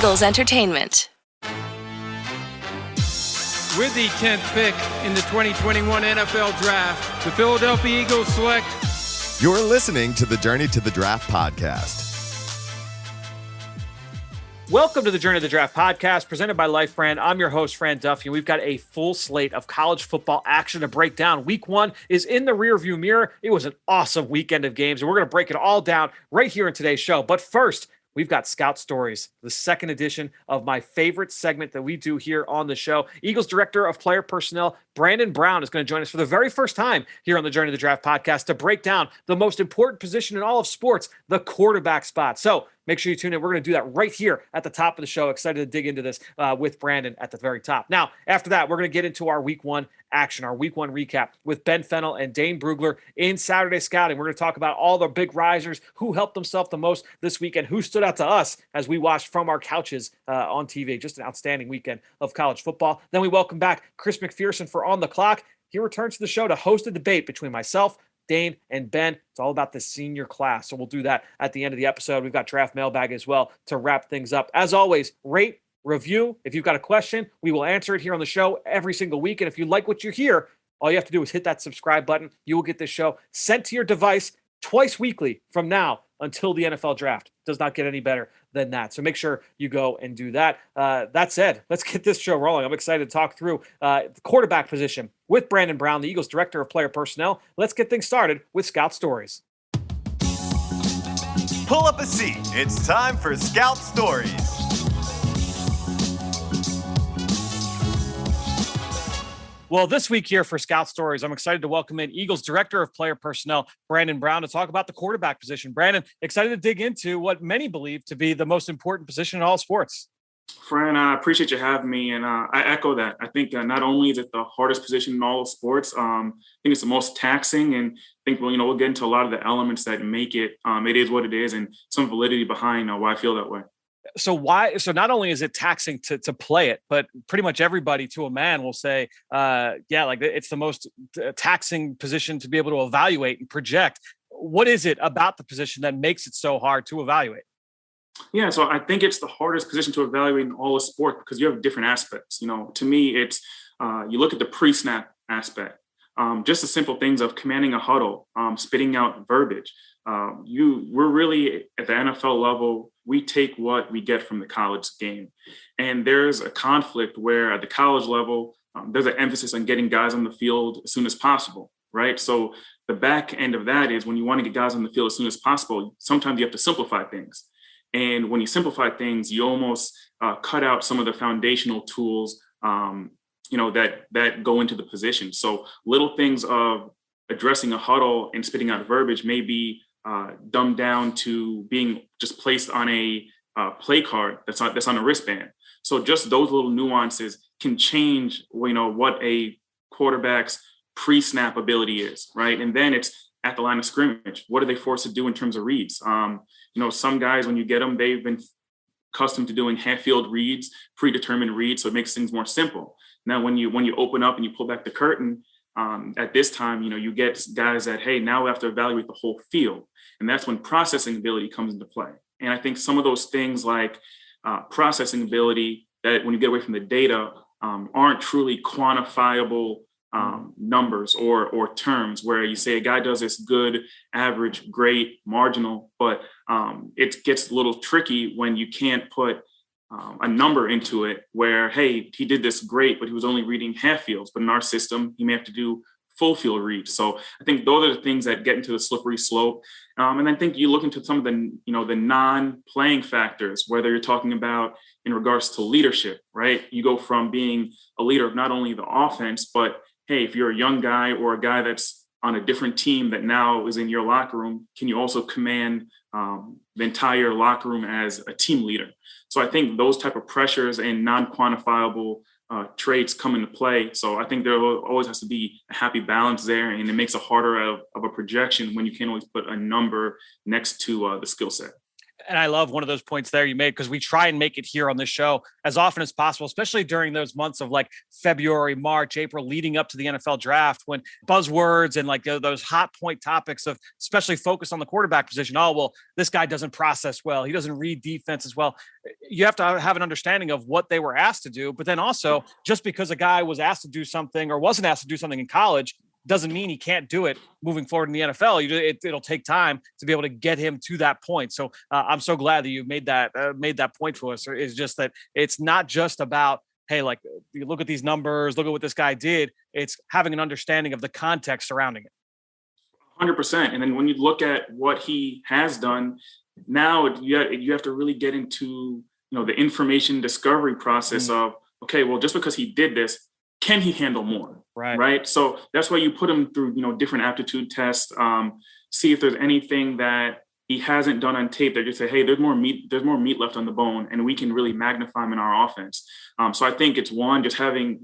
Eagles Entertainment. With the 10th pick in the 2021 NFL Draft, the Philadelphia Eagles select. You're listening to the Journey to the Draft podcast. Welcome to the Journey to the Draft podcast, presented by Life Brand. I'm your host, Fran Duffy, and we've got a full slate of college football action to break down. Week 1 is in the rearview mirror. It was an awesome weekend of games, and we're going to break it all down right here in today's show. But first, we've got Scout Stories, the second edition of my favorite segment that we do here on the show. Eagles Director of Player Personnel, Brandon Brown, is going to join us for the very first time here on the Journey to the Draft podcast to break down the most important position in all of sports, the quarterback spot. So make sure you tune in. We're going to do that right here at the top of the show. Excited to dig into this with Brandon at the very top. Now, after that, we're going to get into our Week 1 action, our Week 1 recap with Ben Fennell and Dane Brugler in Saturday Scouting. We're going to talk about all the big risers, who helped themselves the most this weekend, who stood out to us as we watched from our couches on TV. Just an outstanding weekend of college football. Then we welcome back Chris McPherson for On the Clock. He returns to the show to host a debate between myself, Dane, and Ben. It's all about the senior class. So we'll do that at the end of the episode. We've got draft mailbag as well to wrap things up. As always, rate, review. If you've got a question, we will answer it here on the show every single week. And if you like what you hear, all you have to do is hit that subscribe button. You will get this show sent to your device twice weekly from now until the NFL draft. Does not get any better than that. So make sure you go and do that. That said, let's get this show rolling. I'm excited to talk through the quarterback position with Brandon Brown, the Eagles Director of Player Personnel. Let's get things started with Scout Stories. Pull up a seat. It's time for Scout Stories. Well, this week here for Scout Stories, I'm excited to welcome in Eagles Director of Player Personnel, Brandon Brown, to talk about the quarterback position. Brandon, excited to dig into what many believe to be the most important position in all sports. Fran, I appreciate you having me, and I echo that. I think not only is it the hardest position in all of sports, I think it's the most taxing, and I think we'll get into a lot of the elements that make it. It is what it is, and some validity behind why I feel that way. So not only is it taxing to play it, but pretty much everybody to a man will say, it's the most taxing position to be able to evaluate and project. What is it about the position that makes it so hard to evaluate? Yeah, so I think it's the hardest position to evaluate in all of sport because you have different aspects. To me, it's you look at the pre-snap aspect, just the simple things of commanding a huddle, spitting out verbiage. We're really at the NFL level. We take what we get from the college game. And there's a conflict where at the college level, there's an emphasis on getting guys on the field as soon as possible, right? So the back end of that is when you want to get guys on the field as soon as possible, sometimes you have to simplify things. And when you simplify things, you almost cut out some of the foundational tools, that go into the position. So little things of addressing a huddle and spitting out verbiage may be dumbed down to being just placed on a play card that's on a wristband. So just those little nuances can change, what a quarterback's pre-snap ability is, right? And then it's at the line of scrimmage. What are they forced to do in terms of reads? Some guys, when you get them, they've been accustomed to doing half-field reads, predetermined reads, so it makes things more simple. Now, when you open up and you pull back the curtain, at this time, you get guys that, hey, now we have to evaluate the whole field. And that's when processing ability comes into play. And I think some of those things like processing ability that when you get away from the data aren't truly quantifiable numbers or terms where you say a guy does this good, average, great, marginal, but it gets a little tricky when you can't put a number into it where, hey, he did this great, but he was only reading half fields. But in our system, he may have to do full field reads. So I think those are the things that get into the slippery slope. And I think you look into some of the, the non-playing factors, whether you're talking about in regards to leadership, right? You go from being a leader of not only the offense, but hey, if you're a young guy or a guy that's on a different team that now is in your locker room, can you also command the entire locker room as a team leader? So I think those type of pressures and non-quantifiable traits come into play. So I think there always has to be a happy balance there, and it makes it harder of a projection when you can't always put a number next to the skill set. And I love one of those points there you made, because we try and make it here on this show as often as possible, especially during those months of like February, March, April, leading up to the NFL draft, when buzzwords and like those hot point topics of especially focus on the quarterback position. Oh, well, this guy doesn't process well. He doesn't read defense as well. You have to have an understanding of what they were asked to do. But then also, just because a guy was asked to do something or wasn't asked to do something in college doesn't mean he can't do it moving forward in the NFL. It'll take time to be able to get him to that point. So I'm so glad that you made that point for us. It's just that it's not just about, hey, like, you look at these numbers, look at what this guy did. It's having an understanding of the context surrounding it. 100%. And then when you look at what he has done, now you have to really get into, the information discovery process of, okay, well, just because he did this, can he handle more? Right. So that's why you put him through, different aptitude tests, see if there's anything that he hasn't done on tape that you say, hey, there's more meat left on the bone, and we can really magnify him in our offense. So I think it's just having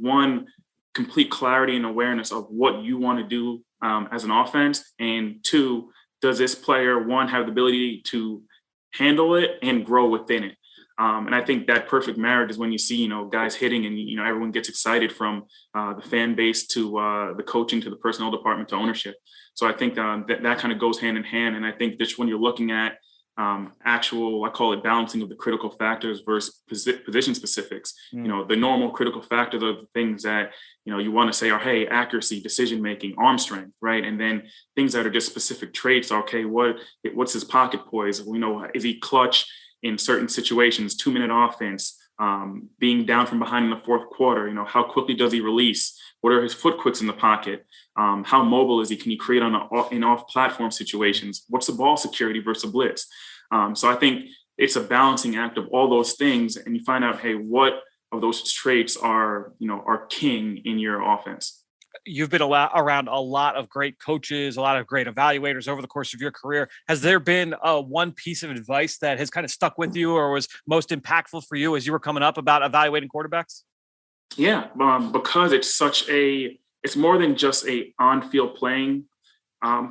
complete clarity and awareness of what you want to do as an offense. And two, does this player, have the ability to handle it and grow within it? And I think that perfect marriage is when you see, guys hitting and, everyone gets excited, from the fan base to the coaching to the personnel department to ownership. So I think that kind of goes hand in hand. And I think just when you're looking at I call it balancing of the critical factors versus position specifics, the normal critical factors are the things that, you want to say are, hey, accuracy, decision-making, arm strength, right? And then things that are just specific traits. Okay, what's his pocket poise? Is he clutch in certain situations, 2-minute offense, being down from behind in the fourth quarter, how quickly does he release? What are his foot quicks in the pocket? How mobile is he? Can he create in off-platform situations? What's the ball security versus a blitz? So I think it's a balancing act of all those things, and you find out, hey, what of those traits are king in your offense? You've been around a lot of great coaches, a lot of great evaluators over the course of your career. Has there been one piece of advice that has kind of stuck with you or was most impactful for you as you were coming up about evaluating quarterbacks? Yeah, because it's more than just a on-field playing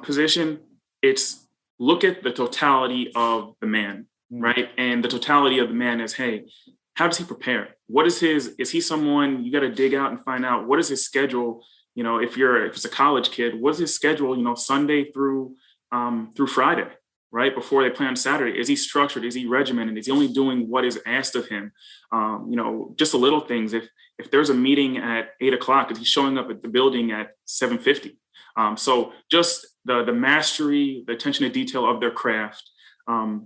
position. It's look at the totality of the man, right? And the totality of the man is, hey, how does he prepare? Is he someone you got to dig out and find out what is his schedule? If it's a college kid, what's his schedule, Sunday through Friday, right? Before they play on Saturday. Is he structured? Is he regimented? Is he only doing what is asked of him? Just the little things. If there's a meeting at 8:00, is he showing up at the building at 7:50? So just the mastery, the attention to detail of their craft,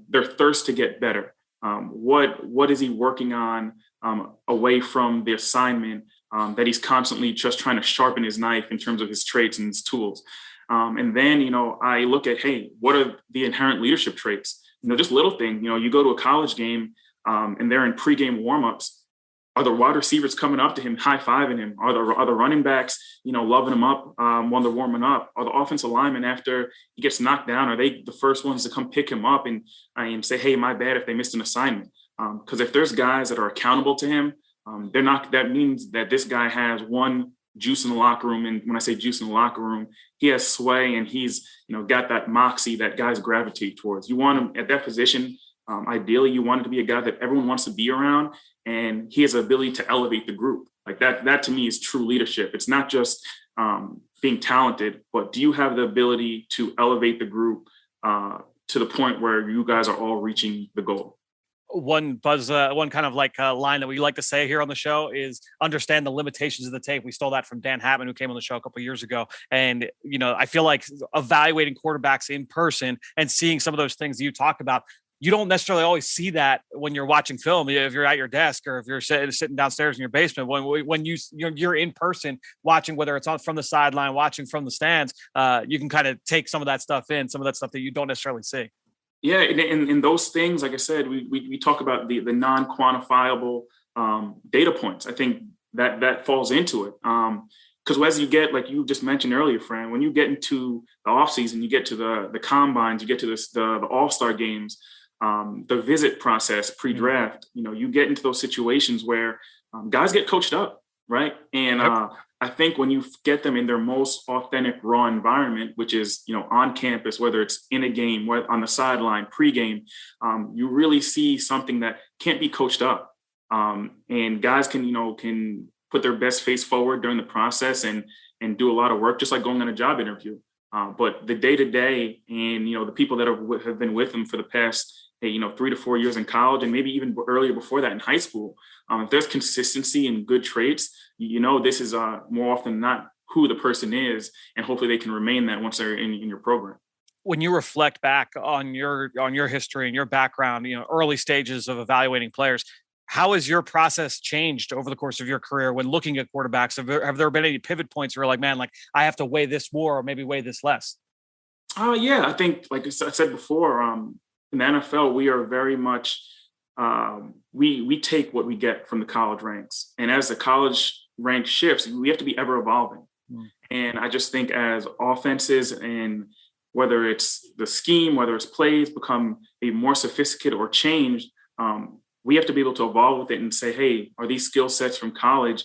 their thirst to get better. What is he working on away from the assignment that he's constantly just trying to sharpen his knife in terms of his traits and his tools? And then, I look at, hey, what are the inherent leadership traits? Just little thing, you go to a college game and they're in pregame warmups. Are the wide receivers coming up to him, high-fiving him? Are the running backs, loving him up when they're warming up? Are the offensive linemen, after he gets knocked down, are they the first ones to come pick him up and say, hey, my bad if they missed an assignment? Because if there's guys that are accountable to him, they're not. That means that this guy has juice in the locker room. And when I say juice in the locker room, he has sway and he's, got that moxie that guys gravitate towards. You want him at that position. Ideally, you want it to be a guy that everyone wants to be around, and he has the ability to elevate the group. Like that to me is true leadership. It's not just being talented, but do you have the ability to elevate the group to the point where you guys are all reaching the goal? One kind of like line that we like to say here on the show is understand the limitations of the tape. We stole that from Dan Hatman, who came on the show a couple of years ago. And, I feel like evaluating quarterbacks in person and seeing some of those things that you talk about, you don't necessarily always see that when you're watching film, if you're at your desk or if you're sitting downstairs in your basement. When you're in person watching, whether it's from the sideline, watching from the stands, you can kind of take some of that stuff in, some of that stuff that you don't necessarily see. Yeah, and those things, like I said, we talk about the non-quantifiable data points. I think that falls into it. Because as you get, like you just mentioned earlier, Fran, when you get into the offseason, you get to the combines, you get to the all-star games, the visit process pre-draft, you get into those situations where guys get coached up, right? And I think when you get them in their most authentic, raw environment, which is, on campus, whether it's in a game, whether on the sideline, pregame, you really see something that can't be coached up. And guys can put their best face forward during the process and do a lot of work, just like going on a job interview. But the day-to-day and, the people that have been with them for the past, 3 to 4 years in college, and maybe even earlier before that in high school, if there's consistency and good traits, this is more often than not who the person is, and hopefully they can remain that once they're in your program. When you reflect back on your history and your background, early stages of evaluating players, how has your process changed over the course of your career when looking at quarterbacks? Have there been any pivot points where you're like, man, I have to weigh this more or maybe weigh this less? Yeah, I think, like I said before, in the NFL, we are very much we take what we get from the college ranks, and as the college rank shifts, we have to be ever evolving. And I just think as offenses, and whether it's the scheme, whether it's plays, become a more sophisticated or changed, we have to be able to evolve with it and say, hey, are these skill sets from college?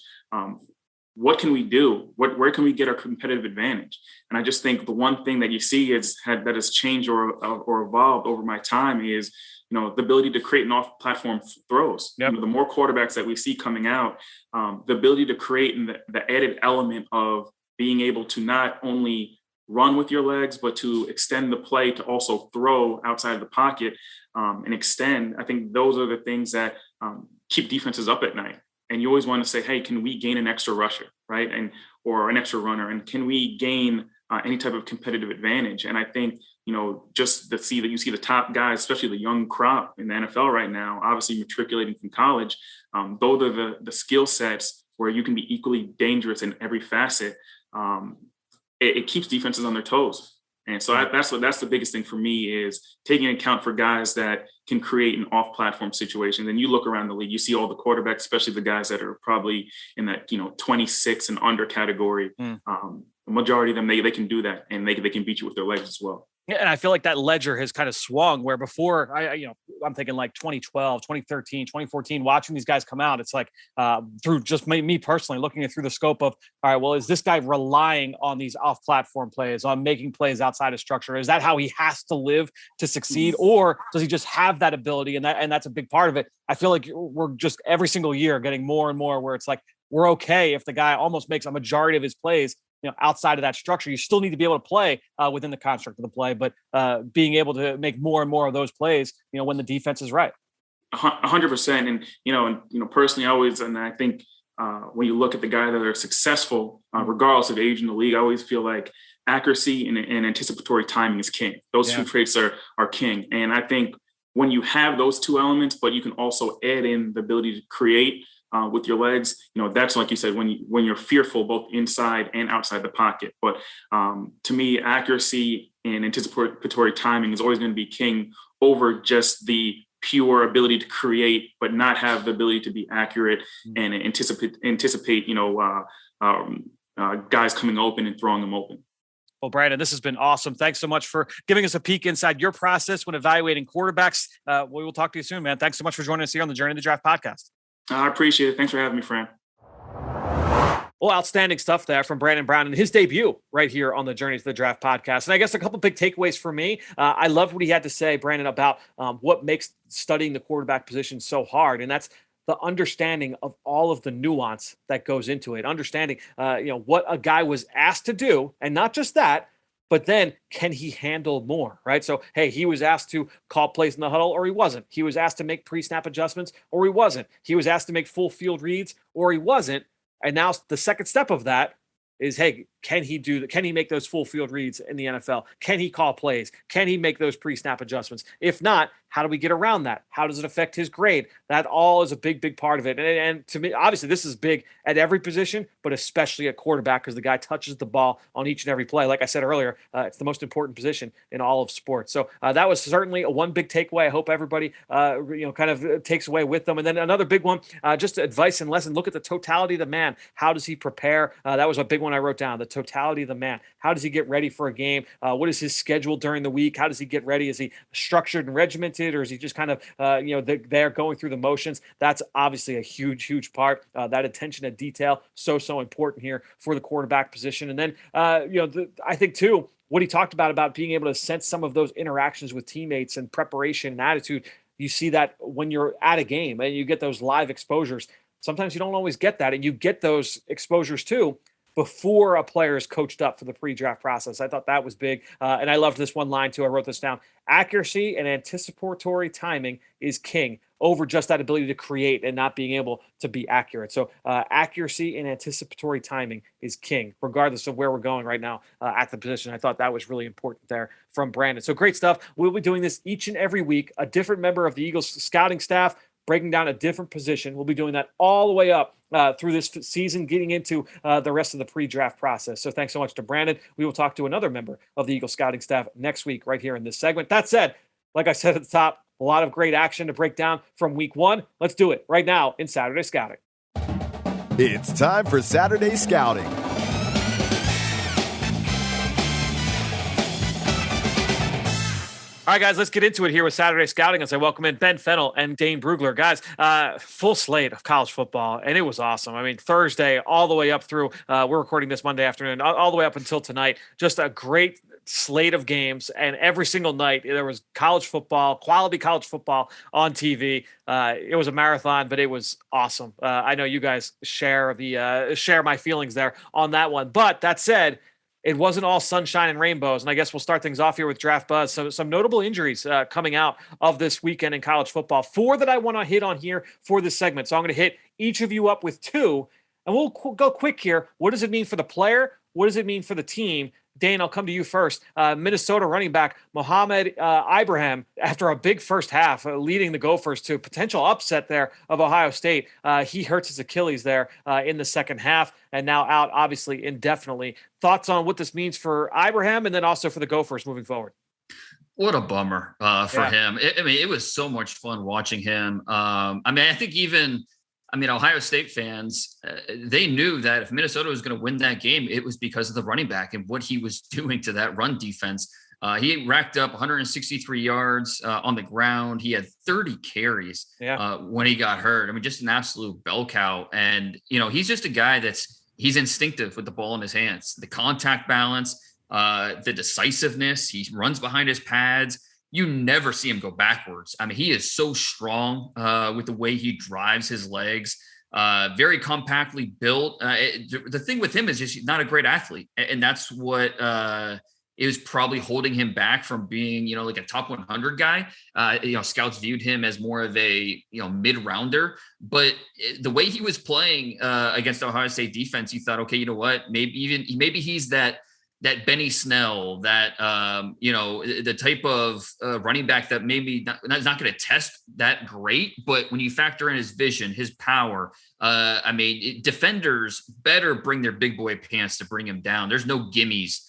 What can we do? Where can we get our competitive advantage? And I just think the one thing that you see that has changed or evolved over my time is, the ability to create an off-platform throws. Yep. The more quarterbacks that we see coming out, the ability to create and the added element of being able to not only run with your legs, but to extend the play to also throw outside of the pocket and extend. I think those are the things that keep defenses up at night. And you always want to say, hey, can we gain an extra rusher, right? Or an extra runner? And can we gain any type of competitive advantage? And I think, just to see that you see the top guys, especially the young crop in the NFL right now, obviously matriculating from college, those are the skill sets where you can be equally dangerous in every facet. It keeps defenses on their toes. And so that's the biggest thing for me, is taking account for guys that can create an off-platform situation. Then you look around the league, you see all the quarterbacks, especially the guys that are probably in that 26 and under category. The majority of them, they can do that, and they can beat you with their legs as well. Yeah, and I feel like that ledger has kind of swung, where before I'm thinking like 2012, 2013, 2014, watching these guys come out, it's like through just me personally looking at through the scope of, all right, well, is this guy relying on these off-platform plays, on making plays outside of structure? Is that how he has to live to succeed, or does he just have that ability? And that's a big part of it. I feel like we're just every single year getting more and more where it's like, we're okay if the guy almost makes a majority of his plays outside of that structure. You still need to be able to play within the construct of the play, but being able to make more and more of those plays, when the defense is right. 100%. And, personally, I think when you look at the guys that are successful, regardless of age in the league, I always feel like accuracy and anticipatory timing is king. Those two traits are king. And I think when you have those two elements, but you can also add in the ability to create with your legs, that's, like you said, when you're fearful both inside and outside the pocket. But to me, accuracy and anticipatory timing is always going to be king over just the pure ability to create, but not have the ability to be accurate and anticipate guys coming open and throwing them open. Well, Brandon, this has been awesome. Thanks so much for giving us a peek inside your process when evaluating quarterbacks. We will talk to you soon, man. Thanks so much for joining us here on the Journey to the Draft podcast. I appreciate it. Thanks for having me, Fran. Well, outstanding stuff there from Brandon Brown and his debut right here on the Journey to the Draft podcast. And I guess a couple big takeaways for me. I loved what he had to say, Brandon, about what makes studying the quarterback position so hard. And that's the understanding of all of the nuance that goes into it. Understanding, what a guy was asked to do, and not just that, but then can he handle more, right? So, hey, he was asked to call plays in the huddle, or he wasn't. He was asked to make pre-snap adjustments, or he wasn't. He was asked to make full field reads, or he wasn't. And now the second step of that is, hey, can he make those full field reads in the NFL? Can he call plays? Can he make those pre-snap adjustments? If not, how do we get around that? How does it affect his grade? That all is a big, big part of it. And to me, obviously, this is big at every position, but especially at quarterback, because the guy touches the ball on each and every play. Like I said earlier, it's the most important position in all of sports. So that was certainly one big takeaway. I hope everybody, kind of takes away with them. And then another big one, just advice and lesson. Look at the totality of the man. How does he prepare? That was a big one I wrote down. The totality of the man. How does he get ready for a game? What is his schedule during the week? How does he get ready? Is he structured and regimented? scripted, or is he just kind of, they're going through the motions? That's obviously a huge part. That attention to detail, so important here for the quarterback position. And then, I think too, what he talked about being able to sense some of those interactions with teammates and preparation and attitude. You see that when you're at a game and you get those live exposures. Sometimes you don't always get that, and you get those exposures too before a player is coached up for the pre-draft process. I thought that was big. And I loved this one line too. I wrote this down. Accuracy and anticipatory timing is king over just that ability to create and not being able to be accurate. So accuracy and anticipatory timing is king, regardless of where we're going right now at the position. I thought that was really important there from Brandon. So great stuff. We'll be doing this each and every week. A different member of the Eagles scouting staff breaking down a different position. We'll be doing that all the way up through this season, getting into the rest of the pre-draft process. So thanks so much to Brandon. We will talk to another member of the Eagles scouting staff next week right here in this segment. That said, like I said at the top, a lot of great action to break down from week one. Let's do it right now in Saturday Scouting. It's time for Saturday Scouting. All right, guys, let's get into it here with Saturday Scouting as I welcome in Ben Fennell and Dane Brugler. Guys, full slate of college football, and it was awesome. I mean, Thursday all the way up through, we're recording this Monday afternoon, all the way up until tonight. Just a great slate of games, and every single night there was college football, quality college football on TV. It was a marathon, but it was awesome. I know you guys share my feelings there on that one. But that said, it wasn't all sunshine and rainbows, and I guess we'll start things off here with Draft Buzz. So some notable injuries coming out of this weekend in college football. 4 that I want to hit on here for this segment. So I'm going to hit each of you up with 2, and we'll go quick here. What does it mean for the player? What does it mean for the team? Dane, I'll come to you first. Minnesota running back Mohamed Ibrahim, after a big first half, leading the Gophers to a potential upset there of Ohio State. He hurts his Achilles there in the second half and now out, obviously, indefinitely. Thoughts on what this means for Ibrahim and then also for the Gophers moving forward? What a bummer for him. It was so much fun watching him. I think even Ohio State fans, they knew that if Minnesota was going to win that game, it was because of the running back and what he was doing to that run defense. He racked up 163 yards on the ground. He had 30 carries when he got hurt. Just an absolute bell cow. And, he's just a guy he's instinctive with the ball in his hands. The contact balance, the decisiveness, he runs behind his pads. You never see him go backwards. He is so strong with the way he drives his legs, very compactly built. The thing with him is just he's not a great athlete. And that's what is probably holding him back from being, like a top 100 guy. Scouts viewed him as more of a, mid-rounder. But the way he was playing against the Ohio State defense, you thought, okay, you know what? Maybe he's that Benny Snell, the type of running back that maybe not going to test that great, but when you factor in his vision, his power, defenders better bring their big boy pants to bring him down. There's no gimmies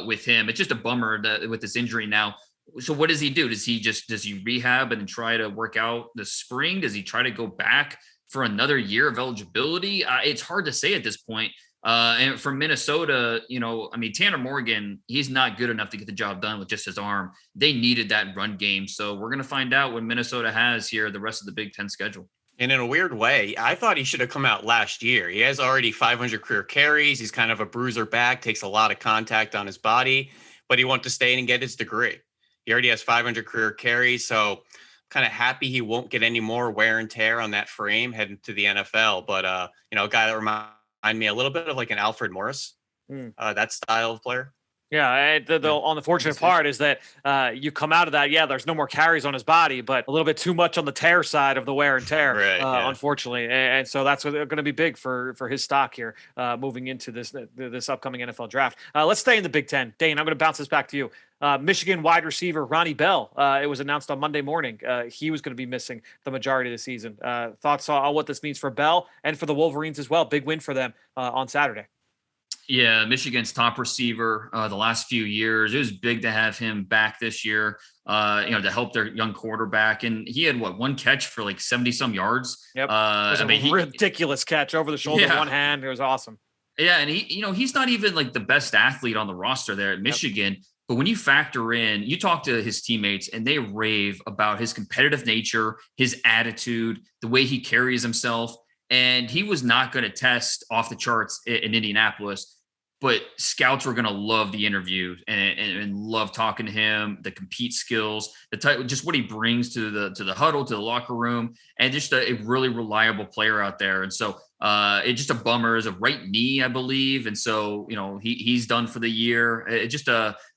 with him. It's just a bummer with this injury now. So what does he do? Does he rehab and then try to work out the spring? Does he try to go back for another year of eligibility? It's hard to say at this point. And for Minnesota, Tanner Morgan, he's not good enough to get the job done with just his arm. They needed that run game. So we're going to find out what Minnesota has here the rest of the Big Ten schedule. And in a weird way, I thought he should have come out last year. He has already 500 career carries. He's kind of a bruiser back, takes a lot of contact on his body, but he wanted to stay in and get his degree. He already has 500 career carries. So kind of happy he won't get any more wear and tear on that frame heading to the NFL. But, a guy that reminds me a little bit of like an Alfred Morris, that style of player. Yeah, the unfortunate part is that you come out of that, there's no more carries on his body, but a little bit too much on the tear side of the wear and tear, unfortunately. And so that's going to be big for his stock here moving into this upcoming NFL draft. Let's stay in the Big Ten. Dane, I'm going to bounce this back to you. Michigan wide receiver Ronnie Bell. It was announced on Monday morning. He was going to be missing the majority of the season. Thoughts on what this means for Bell and for the Wolverines as well? Big win for them on Saturday. Yeah, Michigan's top receiver the last few years. It was big to have him back this year, to help their young quarterback. And he had one catch for like 70 some yards. Yep. It was a ridiculous catch over the shoulder, one hand. It was awesome. Yeah. And he's not even like the best athlete on the roster there at Michigan. Yep. But when you factor in, you talk to his teammates and they rave about his competitive nature, his attitude, the way he carries himself. And he was not going to test off the charts in Indianapolis, but scouts were going to love the interview and love talking to him, the compete skills, the type, just what he brings to the huddle, to the locker room, and just a really reliable player out there. And so it's just a bummer. Is a right knee, I believe. And so, he's done for the year. It's just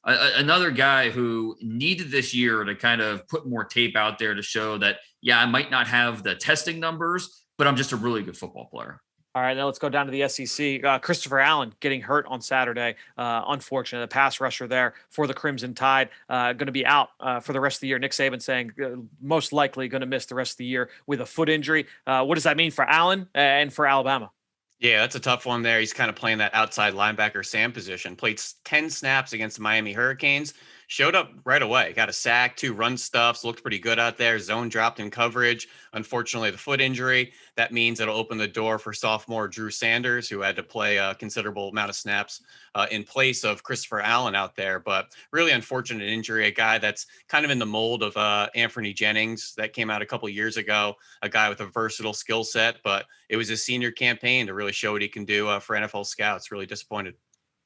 another guy who needed this year to kind of put more tape out there to show that, yeah, I might not have the testing numbers, but I'm just a really good football player. All right, now let's go down to the SEC. Christopher Allen getting hurt on Saturday. Unfortunate, the pass rusher there for the Crimson Tide, going to be out for the rest of the year. Nick Saban saying most likely going to miss the rest of the year with a foot injury. What does that mean for Allen and for Alabama? Yeah, that's a tough one there. He's kind of playing that outside linebacker Sam position. Played 10 snaps against the Miami Hurricanes. Showed up right away. Got a sack, 2 run stuffs. Looked pretty good out there. Zone dropped in coverage. Unfortunately, the foot injury. That means it'll open the door for sophomore Drew Sanders, who had to play a considerable amount of snaps in place of Christopher Allen out there. But really unfortunate injury. A guy that's kind of in the mold of Anthony Jennings that came out a couple years ago. A guy with a versatile skill set. But it was his senior campaign to really show what he can do for NFL scouts. Really disappointed.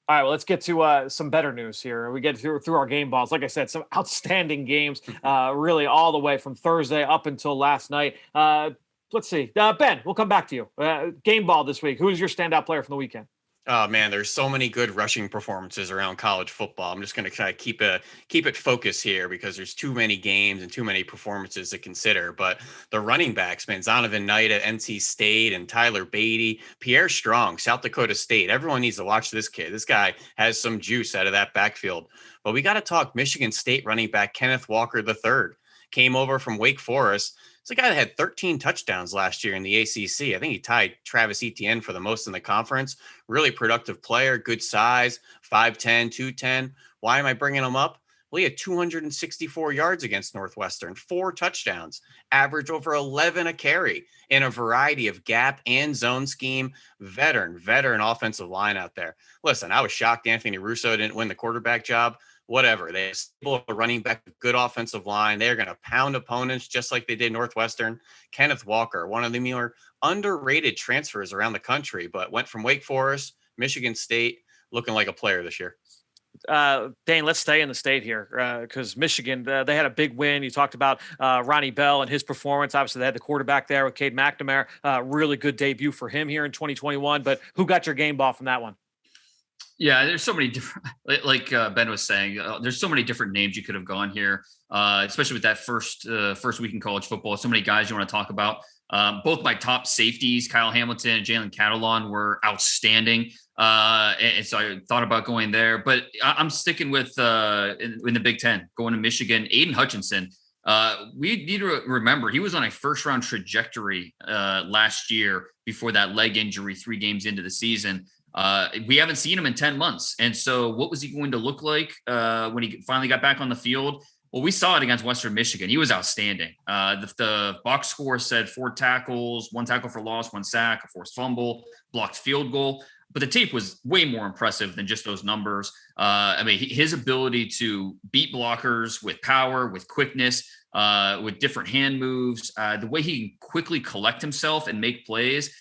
All right, well, let's get to some better news here. We get through our game balls. Like I said, some outstanding games, really all the way from Thursday up until last night. Let's see. Ben, we'll come back to you. Game ball this week. Who's your standout player from the weekend? Oh man, there's so many good rushing performances around college football. I'm just going to kind of keep it focused here because there's too many games and too many performances to consider. But the running backs, man, Zonovan Knight at NC State and Tyler Beatty, Pierre Strong, South Dakota State. Everyone needs to watch this kid. This guy has some juice out of that backfield. But we got to talk Michigan State running back Kenneth Walker III. Came over from Wake Forest. It's a guy that had 13 touchdowns last year in the ACC. I think he tied Travis Etienne for the most in the conference. Really productive player, good size, 5'10", 210. Why am I bringing him up? Well, he had 264 yards against Northwestern, 4 touchdowns, average over 11 a carry in a variety of gap and zone scheme. Veteran offensive line out there. Listen, I was shocked Anthony Russo didn't win the quarterback job. Whatever. They have a running back, good offensive line. They're going to pound opponents just like they did Northwestern. Kenneth Walker, one of the more underrated transfers around the country, but went from Wake Forest, Michigan State, looking like a player this year. Dane, let's stay in the state here because Michigan, they had a big win. You talked about Ronnie Bell and his performance. Obviously, they had the quarterback there with Cade McNamara. Really good debut for him here in 2021. But who got your game ball from that one? Yeah, there's so many different, like Ben was saying, there's so many different names you could have gone here, especially with that first week in college football. So many guys you want to talk about. Both my top safeties, Kyle Hamilton and Jalen Catalon, were outstanding. And so I thought about going there, but I'm sticking with in the Big Ten, going to Michigan. Aiden Hutchinson. We need to remember he was on a first-round trajectory last year before that leg injury 3 games into the season. We haven't seen him in 10 months. And so what was he going to look like when he finally got back on the field? Well, we saw it against Western Michigan. He was outstanding. The box score said 4 tackles, 1 tackle for loss, 1 sack, a forced fumble, blocked field goal. But the tape was way more impressive than just those numbers. I mean, his ability to beat blockers with power, with quickness, with different hand moves, the way he can quickly collect himself and make plays,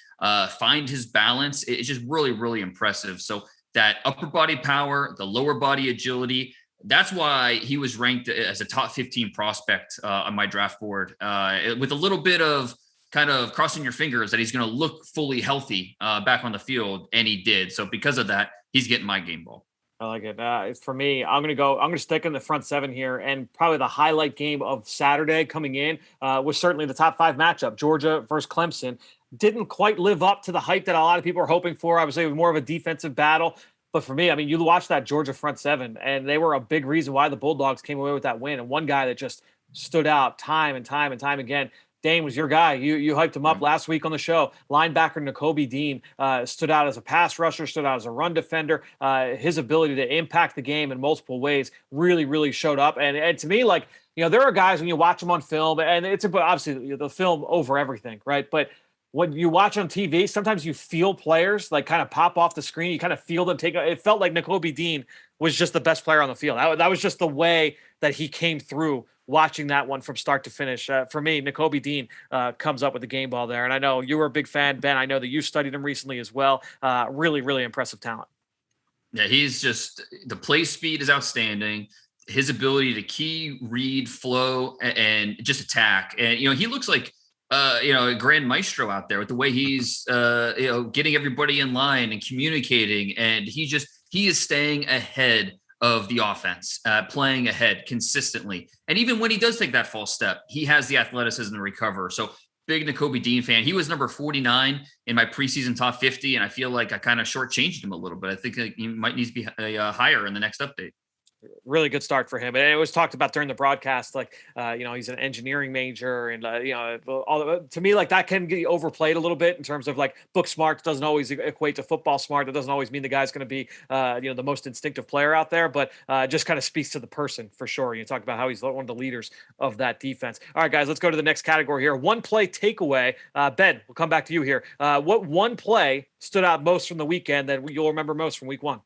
find his balance. It's just really, really impressive. So that upper body power, the lower body agility, that's why he was ranked as a top 15 prospect on my draft board with a little bit of kind of crossing your fingers that he's going to look fully healthy back on the field. And he did. So because of that, he's getting my game ball. I like it. For me, I'm going to stick in the front 7 here. And probably the highlight game of Saturday coming in was certainly the top 5 matchup, Georgia versus Clemson. Didn't quite live up to the hype that a lot of people are hoping for. I would say it was more of a defensive battle. But for me, I mean, you watch that Georgia front 7, and they were a big reason why the Bulldogs came away with that win. And one guy that just stood out time and time again, Dane was your guy. You hyped him up last week on the show. Linebacker Nakobe Dean stood out as a pass rusher, stood out as a run defender. His ability to impact the game in multiple ways really, really showed up. And to me, like, you know, there are guys when you watch them on film, and it's about obviously the film over everything, right? But when you watch on TV, sometimes you feel players like kind of pop off the screen. You kind of feel them take. It felt like Nakobe Dean was just the best player on the field. That was just the way that he came through. Watching that one from start to finish, for me, Nakobe Dean comes up with the game ball there. And I know you were a big fan, Ben. I know that you studied him recently as well. Really, really impressive talent. Yeah, he's just the play speed is outstanding. His ability to key, read, flow, and just attack. And he looks like a grand maestro out there with the way he's getting everybody in line and communicating. And he is staying ahead of the offense, playing ahead consistently. And even when he does take that false step, he has the athleticism to recover. So big Nakobe Dean fan. He was number 49 in my preseason top 50. And I feel like I kind of shortchanged him a little bit. I think he might need to be higher in the next update. Really good start for him. And it was talked about during the broadcast, like, he's an engineering major and, to me, like that can get overplayed a little bit in terms of like book smart doesn't always equate to football smart. That doesn't always mean the guy's going to be, the most instinctive player out there, but just kind of speaks to the person for sure. You talk about how he's one of the leaders of that defense. All right, guys, let's go to the next category here. One play takeaway. Ben, we'll come back to you here. What one play stood out most from the weekend that you'll remember most from week one?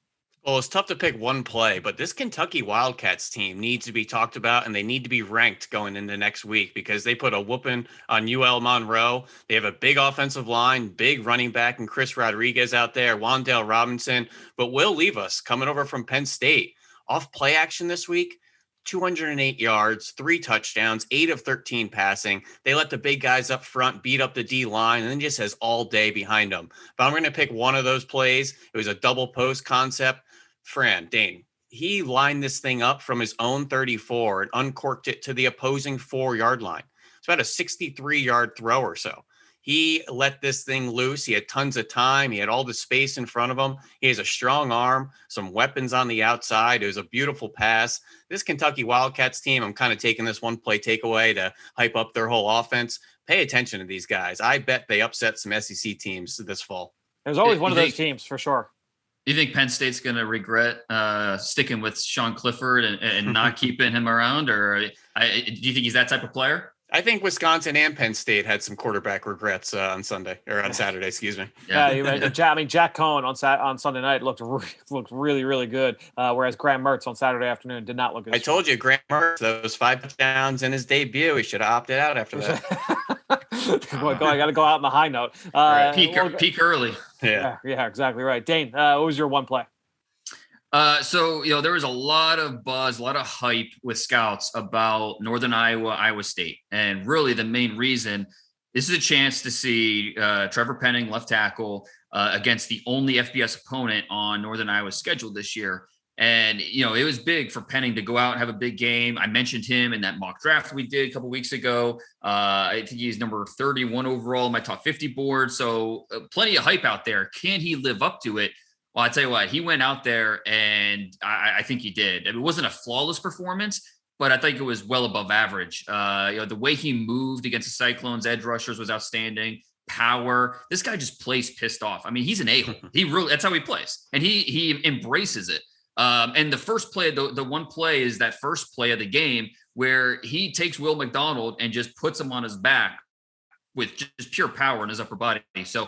Well, it's tough to pick one play, but this Kentucky Wildcats team needs to be talked about, and they need to be ranked going into next week because they put a whooping on UL Monroe. They have a big offensive line, big running back, and Chris Rodriguez out there, Wan'Dale Robinson. But Will Levis coming over from Penn State off play action this week. 208 yards, 3 touchdowns, 8 of 13 passing. They let the big guys up front beat up the D line and then just has all day behind them. But I'm going to pick one of those plays. It was a double post concept. Fran, Dane, he lined this thing up from his own 34 and uncorked it to the opposing 4-yard line. It's about a 63-yard throw or so. He let this thing loose. He had tons of time. He had all the space in front of him. He has a strong arm, some weapons on the outside. It was a beautiful pass. This Kentucky Wildcats team, I'm kind of taking this one play takeaway to hype up their whole offense. Pay attention to these guys. I bet they upset some SEC teams this fall. There's always one of those teams for sure. Do you think Penn State's going to regret sticking with Sean Clifford and not keeping him around? Or do you think he's that type of player? I think Wisconsin and Penn State had some quarterback regrets on Saturday, excuse me. Yeah, Jack Cohen on Sunday night looked really, really good, whereas Graham Mertz on Saturday afternoon did not look good. I told you, Graham Mertz, those 5 touchdowns in his debut, he should have opted out after that. I got to go out on the high note. Peak early. Yeah, exactly right. Dane, what was your one play? So there was a lot of buzz, a lot of hype with scouts about Northern Iowa State. And really the main reason, this is a chance to see Trevor Penning, left tackle, against the only FBS opponent on Northern Iowa's schedule this year. And, it was big for Penning to go out and have a big game. I mentioned him in that mock draft we did a couple weeks ago. I think he's number 31 overall on my top 50 board. So plenty of hype out there. Can he live up to it? Well, I tell you what, he went out there and I think he did. It wasn't a flawless performance, but I think it was well above average. The way he moved against the Cyclones, edge rushers was outstanding. Power. This guy just plays pissed off. I mean, he's an a-hole. That's how he plays. And he embraces it. And the first play, the one play is that first play of the game where he takes Will McDonald and just puts him on his back with just pure power in his upper body. So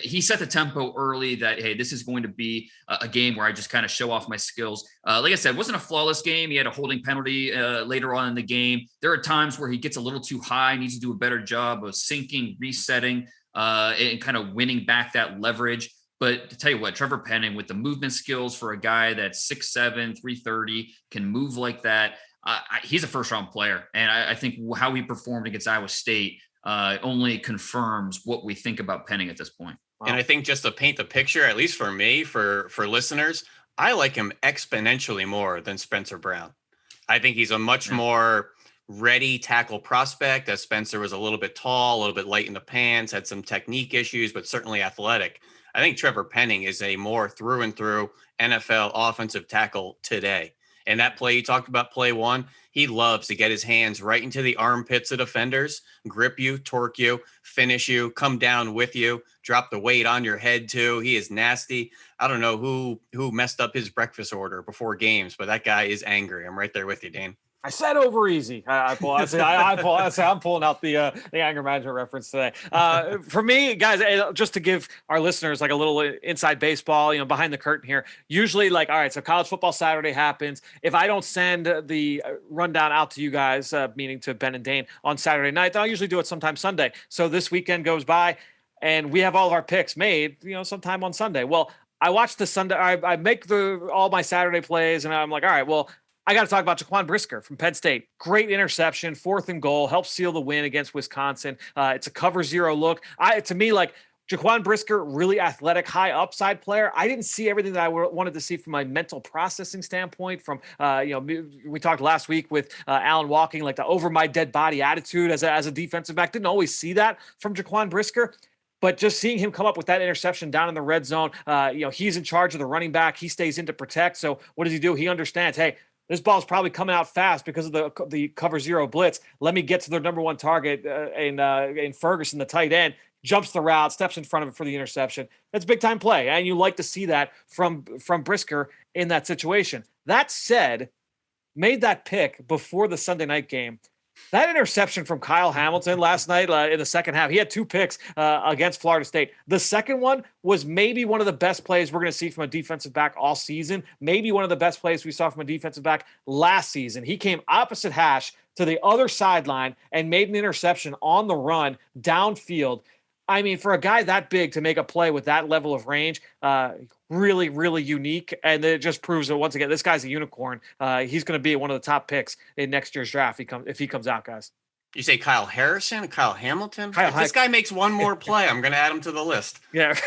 he set the tempo early that, hey, this is going to be a game where I just kind of show off my skills. Like I said, it wasn't a flawless game. He had a holding penalty later on in the game. There are times where he gets a little too high, needs to do a better job of sinking, resetting, and kind of winning back that leverage. But to tell you what, Trevor Penning with the movement skills for a guy that's 6'7", 330, can move like that. He's a first-round player. And I think how he performed against Iowa State only confirms what we think about Penning at this point. Wow. And I think just to paint the picture, at least for me, for listeners, I like him exponentially more than Spencer Brown. I think he's a much more ready tackle prospect, as Spencer was a little bit tall, a little bit light in the pants, had some technique issues, but certainly athletic. I think Trevor Penning is a more through and through NFL offensive tackle today. And that play you talked about, play one, he loves to get his hands right into the armpits of defenders, grip you, torque you, finish you, come down with you, drop the weight on your head too. He is nasty. I don't know who messed up his breakfast order before games, but that guy is angry. I'm right there with you, Dane. I said over easy. I'm pulling out the anger management reference today. For me, guys, just to give our listeners like a little inside baseball, behind the curtain here. Usually, all right, so college football Saturday happens. If I don't send the rundown out to you guys, meaning to Ben and Dane on Saturday night, then I'll usually do it sometime Sunday. So this weekend goes by, and we have all of our picks made, sometime on Sunday. Well, I watch the Sunday. I make all my Saturday plays, and I'm like, all right, well, I got to talk about Jaquan Brisker from Penn State. Great interception, 4th and goal, helped seal the win against Wisconsin. It's a cover 0 look. To me, Jaquan Brisker, really athletic, high upside player. I didn't see everything that I wanted to see from my mental processing standpoint. From we talked last week with Alan Walking, like the over my dead body attitude as a defensive back. Didn't always see that from Jaquan Brisker. But just seeing him come up with that interception down in the red zone, he's in charge of the running back. He stays in to protect. So what does he do? He understands, hey, this ball's probably coming out fast because of the cover 0 blitz. Let me get to their number 1 target in Ferguson, the tight end. Jumps the route, steps in front of it for the interception. That's big time play, and you like to see that from Brisker in that situation. That said, made that pick before the Sunday night game. That interception from Kyle Hamilton last night in the second half, he had 2 picks against Florida State. The second one was maybe one of the best plays we're going to see from a defensive back all season, maybe one of the best plays we saw from a defensive back last season. He came opposite hash to the other sideline and made an interception on the run downfield. I mean, for a guy that big to make a play with that level of range, really, really unique. And it just proves that, once again, this guy's a unicorn. He's going to be one of the top picks in next year's draft if he comes out, guys. You say Kyle Harrison, Kyle Hamilton? If this guy makes one more play, I'm going to add him to the list. Yeah,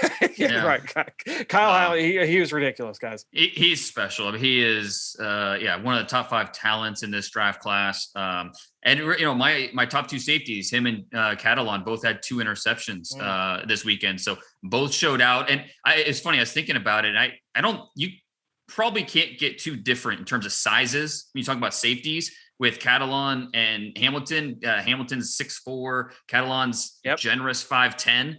right. Kyle, he was ridiculous, guys. He's special. I mean, he is, one of the top 5 talents in this draft class. And my top 2 safeties, him and Catalan, both had 2 interceptions this weekend. So both showed out. And it's funny, I was thinking about it. You probably can't get too different in terms of sizes when you talk about safeties. With Catalan and Hamilton, Hamilton's 6'4", Catalan's generous 5'10".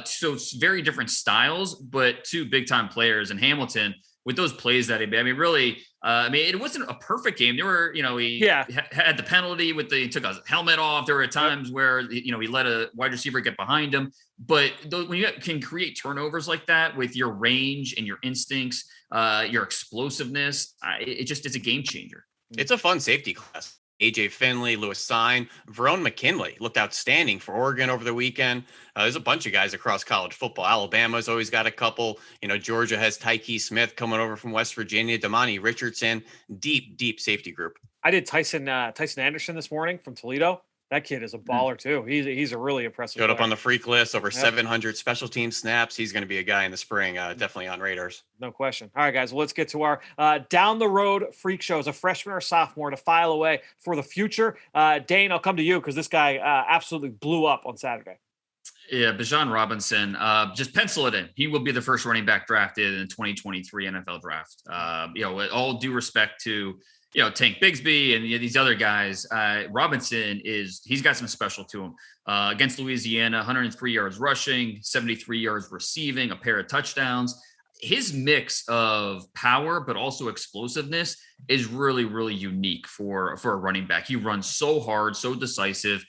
So it's very different styles, but 2 big time players. And Hamilton, with those plays that he made, it wasn't a perfect game. There were, he had the penalty he took a helmet off. There were times where, he let a wide receiver get behind him. But when you can create turnovers like that with your range and your instincts, your explosiveness, it's a game changer. It's a fun safety class. AJ Finley, Lewis Sine, Verone McKinley looked outstanding for Oregon over the weekend. There's a bunch of guys across college football. Alabama's always got a couple. Georgia has Tyke Smith coming over from West Virginia, Damani Richardson. Deep safety group. I did Tyson Anderson this morning from Toledo. That kid is a baller too. He's a really impressive Showed player. Up on the freak list, over 700 special team snaps. He's going to be a guy in the spring, definitely on radars. No question. All right, guys, well, let's get to our down the road freak shows, a freshman or sophomore to file away for the future. Dane, I'll come to you because this guy absolutely blew up on Saturday. Yeah, Bijan Robinson, just pencil it in. He will be the first running back drafted in the 2023 NFL draft. With all due respect to Tank Bigsby and these other guys, Robinson he's got some special to him. Against Louisiana, 103 yards rushing, 73 yards receiving, a pair of touchdowns. His mix of power, but also explosiveness is really, really unique for a running back. He runs so hard, so decisive.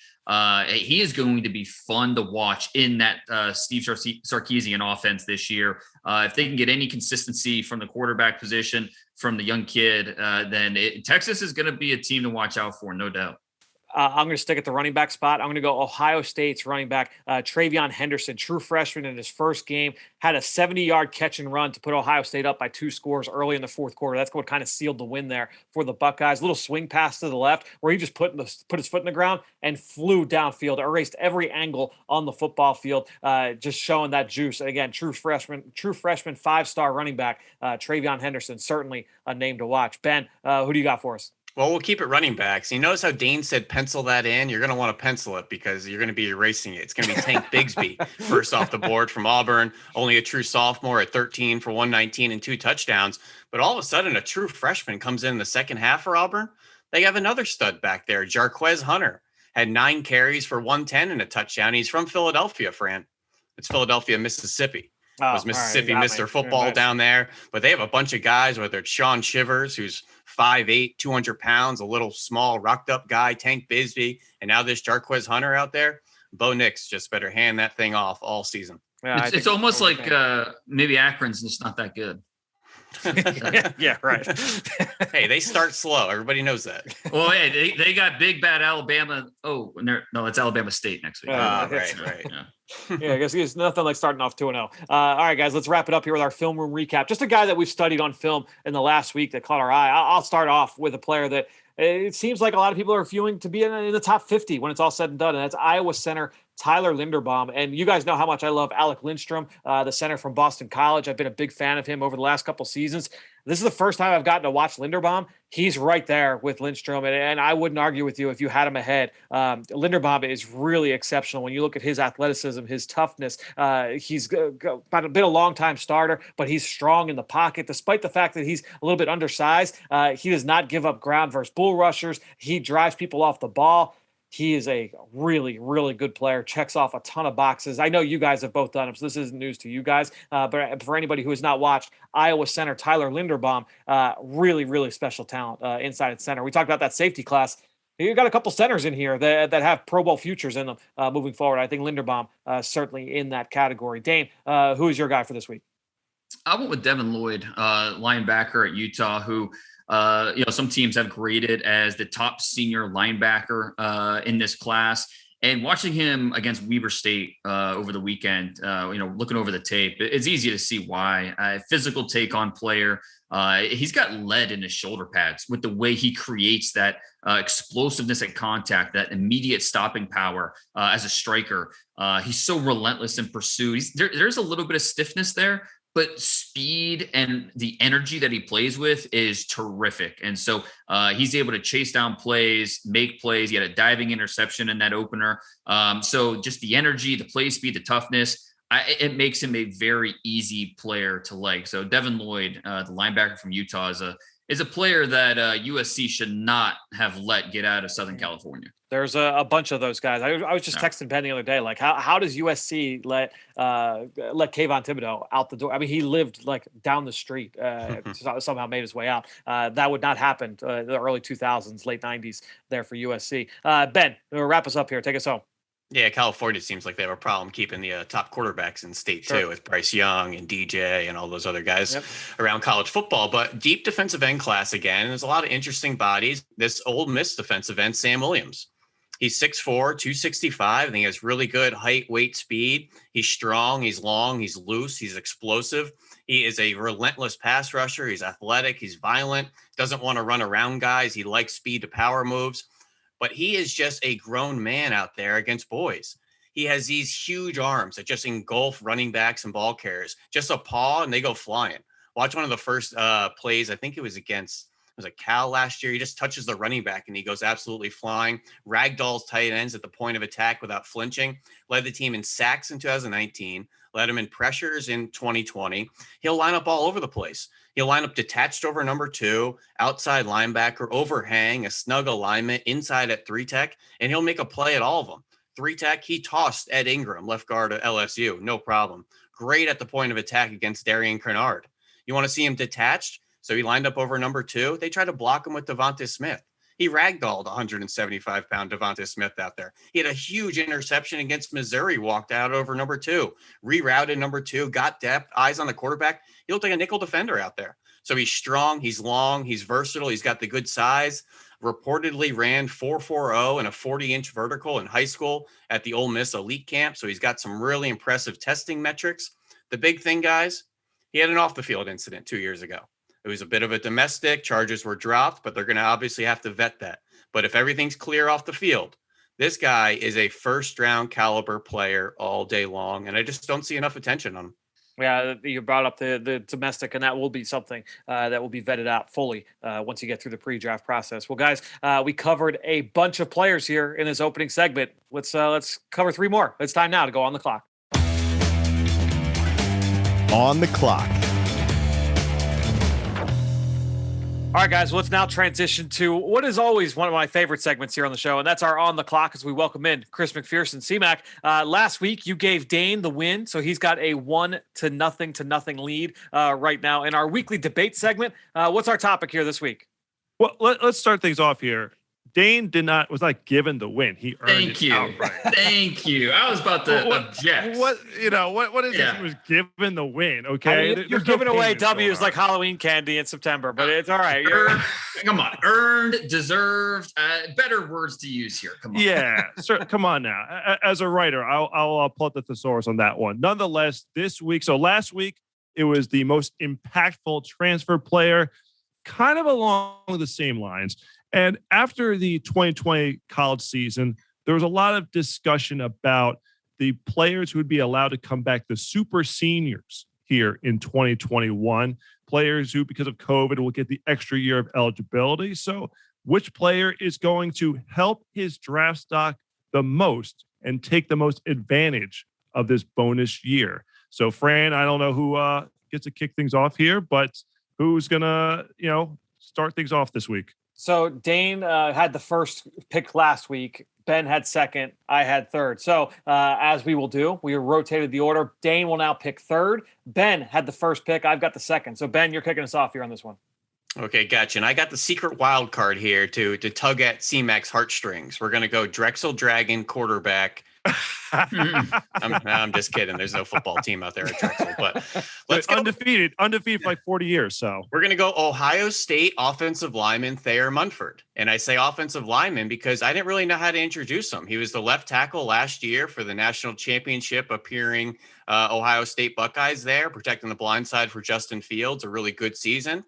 He is going to be fun to watch in that Steve Sarkisian offense this year. If they can get any consistency from the quarterback position, from the young kid, then Texas is going to be a team to watch out for, no doubt. I'm going to stick at the running back spot. I'm going to go Ohio State's running back, Travion Henderson, true freshman in his first game, had a 70-yard catch and run to put Ohio State up by 2 scores early in the fourth quarter. That's what kind of sealed the win there for the Buckeyes. Little swing pass to the left where he just put his foot in the ground and flew downfield, erased every angle on the football field, just showing that juice. And again, true freshman, 5-star running back, Travion Henderson, certainly a name to watch. Ben, who do you got for us? Well, we'll keep it running backs. You notice how Dane said pencil that in? You're going to want to pencil it because you're going to be erasing it. It's going to be Tank Bigsby, first off the board from Auburn, only a true sophomore at 13 for 119 and 2 touchdowns. But all of a sudden, a true freshman comes in the second half for Auburn. They have another stud back there, Jarquez Hunter, had 9 carries for 110 and a touchdown. He's from Philadelphia, Fran. It's Philadelphia, Mississippi. Was Mississippi Mr. Football down there, but they have a bunch of guys, whether it's Sean Shivers, who's 5'8", 200 pounds, a little small, rocked up guy, Tank Bisbee, and now this Jarquez Hunter out there. Bo Nix just better hand that thing off all season. Yeah, it's almost like maybe Akron's just not that good. Yeah, right. Hey, they start slow. Everybody knows that. Well, hey, they got big bad Alabama. Oh, no, it's Alabama State next week. Right. Yeah, I guess it's nothing like starting off 2-0. All right, guys, let's wrap it up here with our film room recap. Just a guy that we've studied on film in the last week that caught our eye. I'll start off with a player that it seems like a lot of people are viewing to be in the top 50 when it's all said and done, and that's Iowa center Tyler Linderbaum. And you guys know how much I love Alec Lindstrom, the center from Boston College. I've been a big fan of him over the last couple seasons. This is the first time I've gotten to watch Linderbaum. He's right there with Lindstrom, and I wouldn't argue with you if you had him ahead. Linderbaum is really exceptional when you look at his athleticism, his toughness. He's been a long-time starter, but he's strong in the pocket. Despite the fact that he's a little bit undersized, he does not give up ground versus bull rushers. He drives people off the ball. He is a really, really good player, checks off a ton of boxes. I know you guys have both done him, so this isn't news to you guys. But for anybody who has not watched, Iowa center Tyler Linderbaum, really, really special talent inside at center. We talked about that safety class. You got a couple centers in here that have Pro Bowl futures in them moving forward. I think Linderbaum certainly in that category. Dane, who is your guy for this week? I went with Devin Lloyd, linebacker at Utah, who some teams have graded as the top senior linebacker in this class. And watching him against Weber State over the weekend, looking over the tape, it's easy to see why. Physical take on player. He's got lead in his shoulder pads with the way he creates that explosiveness at contact, that immediate stopping power as a striker. He's so relentless in pursuit. There's a little bit of stiffness there, but speed and the energy that he plays with is terrific. And so he's able to chase down plays, make plays. He had a diving interception in that opener. So just the energy, the play speed, the toughness, it makes him a very easy player to like. So Devin Lloyd, the linebacker from Utah, is a player that USC should not have let get out of Southern California. There's a bunch of those guys. I was just texting Ben the other day, like how does USC let Kayvon Thibodeau out the door? I mean, he lived like down the street, somehow made his way out. That would not happen the early 2000s, late 90s there for USC. Ben, wrap us up here. Take us home. Yeah, California seems like they have a problem keeping the top quarterbacks in state too, with Bryce Young and DJ and all those other guys around college football. But deep defensive end class again. There's a lot of interesting bodies. This Ole Miss defensive end, Sam Williams. He's 6'4", 265. I think he has really good height, weight, speed. He's strong. He's long. He's loose. He's explosive. He is a relentless pass rusher. He's athletic. He's violent. Doesn't want to run around guys. He likes speed to power moves. But he is just a grown man out there against boys. He has these huge arms that just engulf running backs and ball carriers. Just a paw and they go flying. Watch one of the first plays. I think it was Cal last year. He just touches the running back and he goes absolutely flying. Ragdolls tight ends at the point of attack without flinching. Led the team in sacks in 2019. Led him in pressures in 2020. He'll line up all over the place. He'll line up detached over number 2, outside linebacker, overhang, a snug alignment, inside at 3-tech, and he'll make a play at all of them. 3-tech, he tossed Ed Ingram, left guard at LSU, no problem. Great at the point of attack against Darian Kennard. You want to see him detached? So he lined up over number 2. They tried to block him with Devonta Smith. He ragdolled 175-pound Devonta Smith out there. He had a huge interception against Missouri, walked out over number 2, rerouted number 2, got depth, eyes on the quarterback. He looked like a nickel defender out there. So he's strong, he's long, he's versatile, he's got the good size. Reportedly ran 4.40 and a 40-inch vertical in high school at the Ole Miss elite camp. So he's got some really impressive testing metrics. The big thing, guys, he had an off-the-field incident 2 years ago. It was a bit of a domestic. Charges were dropped, but they're going to obviously have to vet that. But if everything's clear off the field, this guy is a first-round caliber player all day long, and I just don't see enough attention on him. Yeah, you brought up the domestic, and that will be something that will be vetted out fully once you get through the pre-draft process. Well, guys, we covered a bunch of players here in this opening segment. Let's cover 3 more. It's time now to go on the clock. On the clock. All right, guys, let's now transition to what is always one of my favorite segments here on the show, and that's our On the Clock as we welcome in Chris McPherson. C-Mac, last week you gave Dane the win, so he's got a 1-0 lead right now. In our weekly debate segment, what's our topic here this week? Well, let's start things off here. Dane was not given the win. He earned it outright. Thank you. I was about to object. What is this? He was given the win. Okay. I mean, you're giving away W's like Halloween candy in September, but it's all right. Come on. Earned, deserved, better words to use here. Come on. Yeah. Sir, come on now. As a writer, I'll pull up the thesaurus on that one. Nonetheless, last week, it was the most impactful transfer player, kind of along the same lines. And after the 2020 college season, there was a lot of discussion about the players who would be allowed to come back, the super seniors here in 2021, players who, because of COVID, will get the extra year of eligibility. So which player is going to help his draft stock the most and take the most advantage of this bonus year? So, Fran, I don't know who gets to kick things off here, but who's going to, start things off this week? So Dane had the first pick last week. Ben had second. I had third. So as we will do, we rotated the order. Dane will now pick third. Ben had the first pick. I've got the second. So Ben, you're kicking us off here on this one. Okay, gotcha. And I got the secret wild card here to tug at C-Mac's heartstrings. We're going to go Drexel Dragon quarterback. I'm just kidding. There's no football team out there at Drexel, but let's go. Undefeated for like 40 years. So we're going to go Ohio State offensive lineman Thayer Munford. And I say offensive lineman because I didn't really know how to introduce him. He was the left tackle last year for the national championship appearing Ohio State Buckeyes there, protecting the blind side for Justin Fields, a really good season.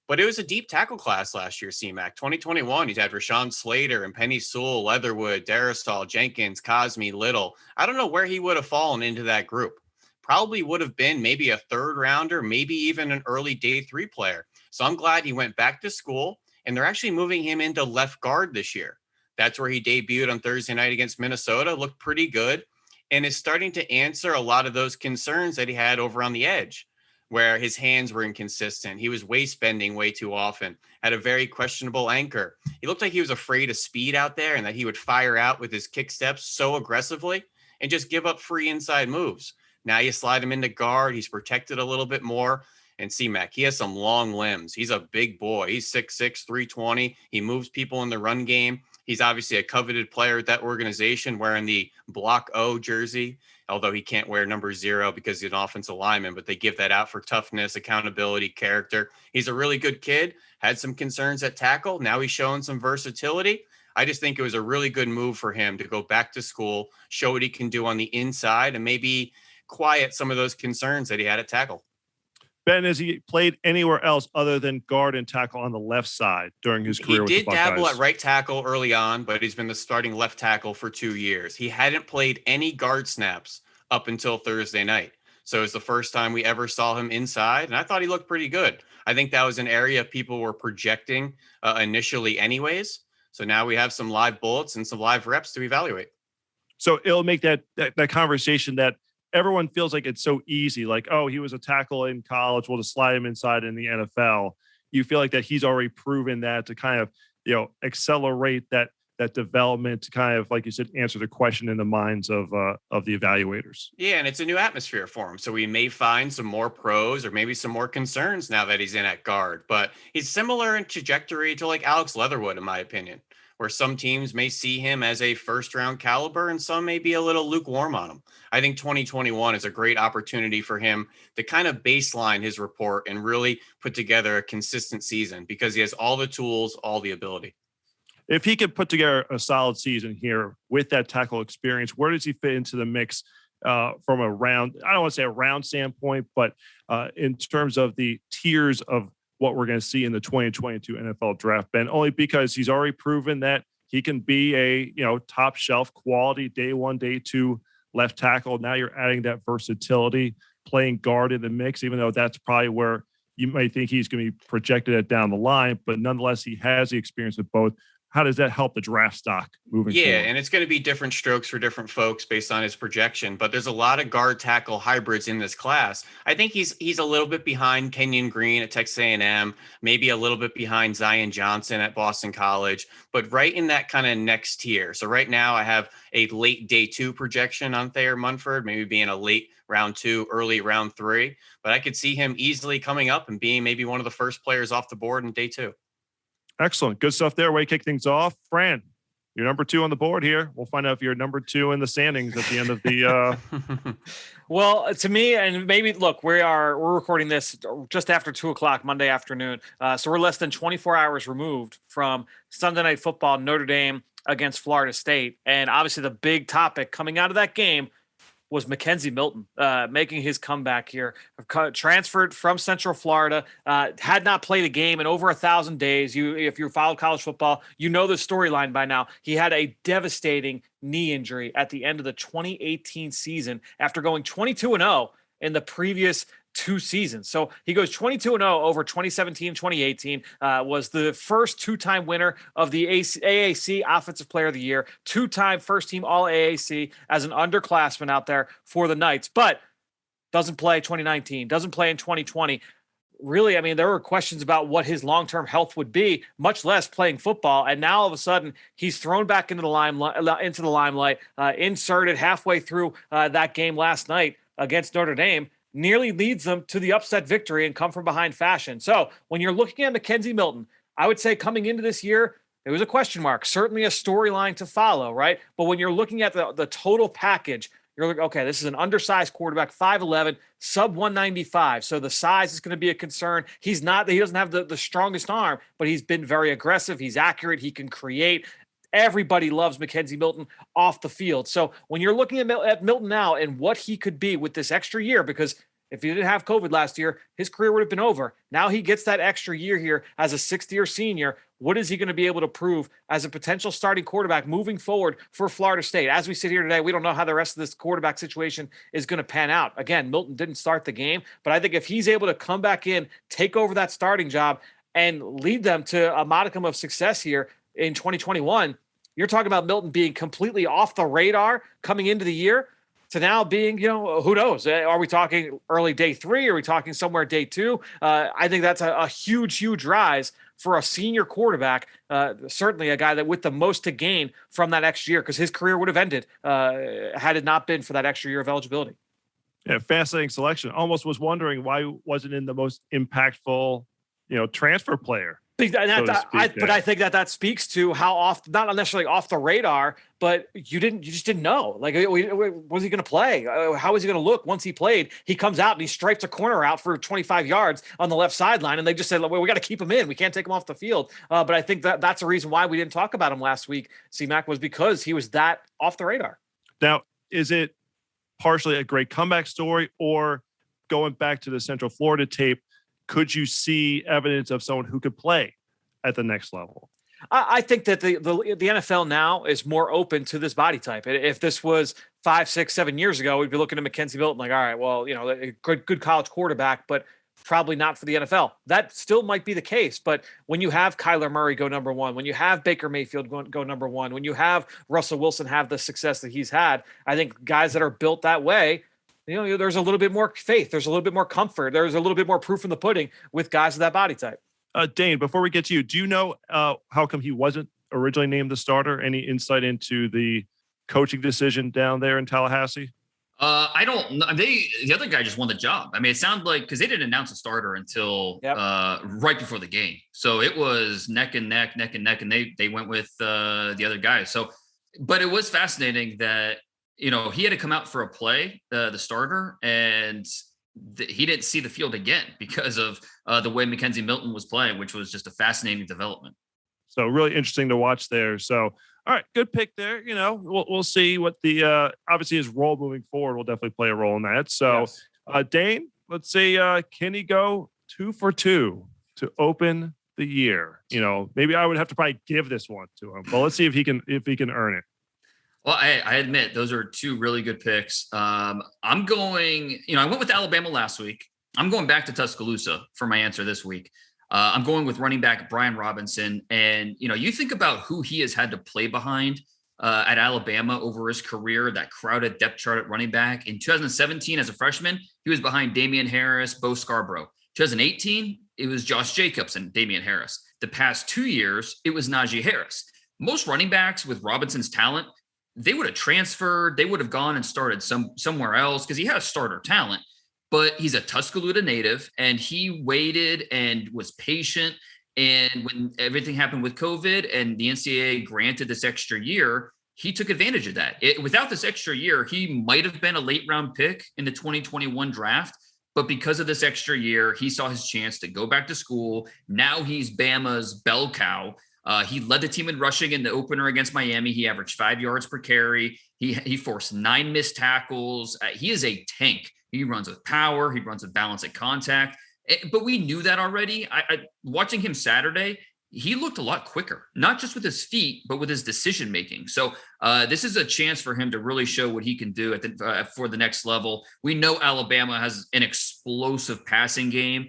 But it was a deep tackle class last year, C-Mac. 2021, he's had Rashawn Slater and Penny Sewell, Leatherwood, Darrisaw, Jenkins, Cosme, Little. I don't know where he would have fallen into that group. Probably would have been maybe a third rounder, maybe even an early day 3 player. So I'm glad he went back to school, and they're actually moving him into left guard this year. That's where he debuted on Thursday night against Minnesota, looked pretty good, and is starting to answer a lot of those concerns that he had over on the edge, where his hands were inconsistent. He was waist bending way too often, had a very questionable anchor. He looked like he was afraid of speed out there and that he would fire out with his kick steps so aggressively and just give up free inside moves. Now you slide him into guard. He's protected a little bit more. And C-Mac, he has some long limbs. He's a big boy. He's 6'6", 320. He moves people in the run game. He's obviously a coveted player at that organization wearing the Block O jersey, although he can't wear number 0 because he's an offensive lineman, but they give that out for toughness, accountability, character. He's a really good kid, had some concerns at tackle. Now he's showing some versatility. I just think it was a really good move for him to go back to school, show what he can do on the inside, and maybe quiet some of those concerns that he had at tackle. Ben, has he played anywhere else other than guard and tackle on the left side during his career with the Buckeyes? He did dabble at right tackle early on, but he's been the starting left tackle for 2 years. He hadn't played any guard snaps up until Thursday night. So it was the first time we ever saw him inside, and I thought he looked pretty good. I think that was an area people were projecting initially anyways. So now we have some live bullets and some live reps to evaluate. So it'll make that conversation that everyone feels like it's so easy. Like, oh, he was a tackle in college. We'll just slide him inside in the NFL. You feel like that he's already proven that to kind of, accelerate that development to kind of, like you said, answer the question in the minds of the evaluators. Yeah, and it's a new atmosphere for him. So we may find some more pros or maybe some more concerns now that he's in at guard. But he's similar in trajectory to like Alex Leatherwood, in my opinion, where some teams may see him as a first-round caliber and some may be a little lukewarm on him. I think 2021 is a great opportunity for him to kind of baseline his report and really put together a consistent season because he has all the tools, all the ability. If he could put together a solid season here with that tackle experience, where does he fit into the mix from a round? I don't want to say a round standpoint, but in terms of the tiers of what we're going to see in the 2022 NFL draft, Ben, only because he's already proven that he can be a, top shelf quality day 1, day 2 left tackle. Now you're adding that versatility, playing guard in the mix, even though that's probably where you might think he's going to be projected at down the line, but nonetheless, he has the experience of both. How does that help the draft stock moving forward? Yeah, and it's going to be different strokes for different folks based on his projection, but there's a lot of guard tackle hybrids in this class. I think he's a little bit behind Kenyon Green at Texas A&M, maybe a little bit behind Zion Johnson at Boston College, but right in that kind of next tier. So right now I have a late day 2 projection on Thayer Munford, maybe being a late round 2, early round 3, but I could see him easily coming up and being maybe one of the first players off the board in day 2. Excellent. Good stuff there. Way to kick things off. Fran, you're number 2 on the board here. We'll find out if you're number 2 in the standings at the end of the Well, to me, and maybe look, we're recording this just after 2:00 Monday afternoon. So we're less than 24 hours removed from Sunday Night Football, Notre Dame against Florida State. And obviously the big topic coming out of that game was Mackenzie Milton making his comeback here. Transferred from Central Florida, had not played a game in over 1,000 days. If you followed college football, you know the storyline by now. He had a devastating knee injury at the end of the 2018 season after going 22-0 in the previous 2 seasons. So he goes 22-0 over 2017, 2018, was the first 2-time winner of the AAC Offensive Player of the Year, 2-time first team All AAC as an underclassman out there for the Knights, but doesn't play 2019, doesn't play in 2020. Really, I mean, there were questions about what his long-term health would be, much less playing football. And now all of a sudden he's thrown back into the limelight, inserted halfway through that game last night against Notre Dame, nearly leads them to the upset victory and come from behind fashion. So when you're looking at Mackenzie Milton, I would say coming into this year, it was a question mark, certainly a storyline to follow, right? But when you're looking at the total package, you're like, okay, this is an undersized quarterback, 5'11", sub 195. So the size is going to be a concern. He doesn't have the strongest arm, but he's been very aggressive. He's accurate. He can create. Everybody loves Mackenzie Milton off the field. So when you're looking at Milton now and what he could be with this extra year, because if he didn't have COVID last year, his career would have been over. Now he gets that extra year here as a 6th-year senior. What is he going to be able to prove as a potential starting quarterback moving forward for Florida State? As we sit here today, we don't know how the rest of this quarterback situation is going to pan out. Again, Milton didn't start the game, but I think if he's able to come back in, take over that starting job, and lead them to a modicum of success here in 2021, you're talking about Milton being completely off the radar coming into the year to now being, who knows? Are we talking early day 3? Are we talking somewhere day 2? I think that's a huge, huge rise for a senior quarterback. Certainly a guy that with the most to gain from that extra year, because his career would have ended had it not been for that extra year of eligibility. Yeah, fascinating selection. Almost was wondering why he wasn't in the most impactful, transfer player. But I think that speaks to how off, not necessarily off the radar, but you just didn't know. Like, was he going to play? How was he going to look once he played? He comes out and he stripes a corner out for 25 yards on the left sideline, and they just said, well, we got to keep him in. We can't take him off the field. But I think that's a reason why we didn't talk about him last week, C-Mac, was because he was that off the radar. Now, is it partially a great comeback story, or going back to the Central Florida tape, could you see evidence of someone who could play at the next level? I think that the NFL now is more open to this body type. If this was 5, 6, 7 years ago, we'd be looking at Mackenzie Milton like, all right, well, a good college quarterback, but probably not for the NFL. That still might be the case. But when you have Kyler Murray go number 1, when you have Baker Mayfield go number 1, when you have Russell Wilson have the success that he's had, I think guys that are built that way, there's a little bit more faith. There's a little bit more comfort. There's a little bit more proof in the pudding with guys of that body type. Dane, before we get to you, do you know how come he wasn't originally named the starter? Any insight into the coaching decision down there in Tallahassee? I don't know. The other guy just won the job. I mean, it sounded like, because they didn't announce a starter until right before the game. So it was neck and neck, and they went with the other guy. So, but it was fascinating that, he had to come out for a play, the starter, and he didn't see the field again because of the way Mackenzie Milton was playing, which was just a fascinating development. So really interesting to watch there. So, all right, good pick there. We'll see what the obviously his role moving forward will definitely play a role in that. So, yes. Dane, let's see, can he go 2 for 2 to open the year? Maybe I would have to probably give this one to him, but let's see if he can earn it. Well, I admit those are 2 really good picks. I'm going, I went with Alabama last week. I'm going back to Tuscaloosa for my answer this week. I'm going with running back Brian Robinson. And, you think about who he has had to play behind at Alabama over his career, that crowded depth chart at running back. In 2017, as a freshman, he was behind Damian Harris, Bo Scarborough. 2018, it was Josh Jacobs and Damian Harris. The past 2 years, it was Najee Harris. Most running backs with Robinson's talent, they would have transferred. They would have gone and started somewhere else because he has starter talent, but he's a Tuscaloosa native and he waited and was patient. And when everything happened with COVID and the NCAA granted this extra year, he took advantage of that. Without this extra year, he might have been a late round pick in the 2021 draft. But because of this extra year, he saw his chance to go back to school. Now he's Bama's bell cow. He led the team in rushing in the opener against Miami. He averaged 5 yards per carry. He forced 9 missed tackles. He is a tank. He runs with power. He runs with balance at contact. But we knew that already. Watching him Saturday, he looked a lot quicker, not just with his feet, but with his decision making. So this is a chance for him to really show what he can do for the next level. We know Alabama has an explosive passing game.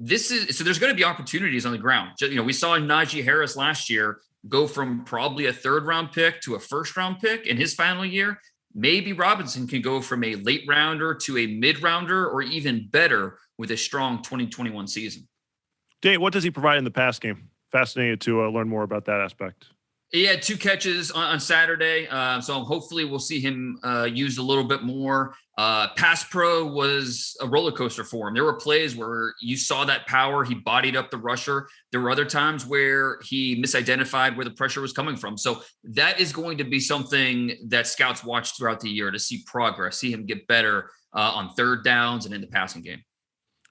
So there's going to be opportunities on the ground. We saw Najee Harris last year go from probably a 3rd round pick to a 1st round pick in his final year. Maybe Robinson can go from a late rounder to a mid rounder, or even better with a strong 2021 season. Dane, what does he provide in the pass game? Fascinated to learn more about that aspect. He had 2 catches on Saturday, so hopefully we'll see him used a little bit more. Pass pro was a roller coaster for him. There were plays where you saw that power. He bodied up the rusher. There were other times where he misidentified where the pressure was coming from. So that is going to be something that scouts watch throughout the year to see progress, see him get better on 3rd downs and in the passing game.